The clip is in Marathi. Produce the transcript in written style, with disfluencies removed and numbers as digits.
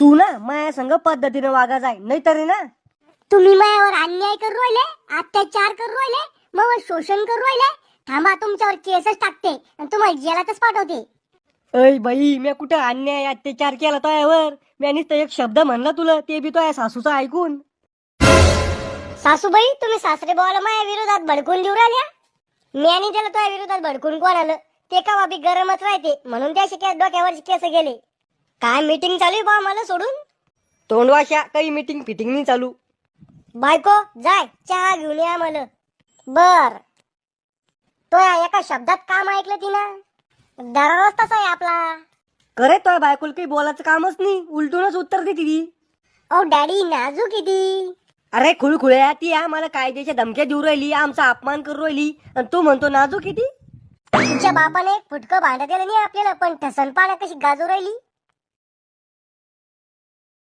तू ना माया संग पद्धतीने वागा जाय, नाहीतरी ना तुम्ही मायावर अन्याय करू राहिले, अत्याचार करू राहिले, मग शोषण करू राहिले. थांबा, तुमच्यावर केसच टाकते आणि तुम्हाला जेलातच पाठवते. ऐ बाई, मी कुठं अन्याय अत्याचार केला तोयावर? मी नुसतं एक शब्द म्हणला तुला, ते बी तो सासूचा ऐकून. सासूबाई, तुम्ही सासरे भावाला माझ्या विरोधात भडकून देऊ राहिल्या. मी आणि त्याला तुझ्या विरोधात भडकून कोण आलं? ते का बी गरमच राहते म्हणून त्या शिक्यात डोक्यावरचे केस गेले. काय मीटिंग चालू आहे बा मला सोडून? तोंडवाशा, काही मीटिंग फिटिंग नाही चालू. बायको जाय चहा घेऊन या मला. बर, तो या एका शब्दात काम ऐकलं तिनं. दररोज तसा आहे आपला. करे तो बायकोला काही बोलायचं कामच नाही, उलटूनच उत्तर देते ती. ओ डॅडी नाजूक किती. अरे खुळखुळ्या, ती मला कायद्याच्या धमक्या देऊ राहिली, आमचा अपमान करू राहिली, आणि तू म्हणतो नाजूक किती. तुमच्या बापाने फुटकं भांडत दिलं नाही आपल्याला, पण ठसन पाण्या कशी गाजू राहिली.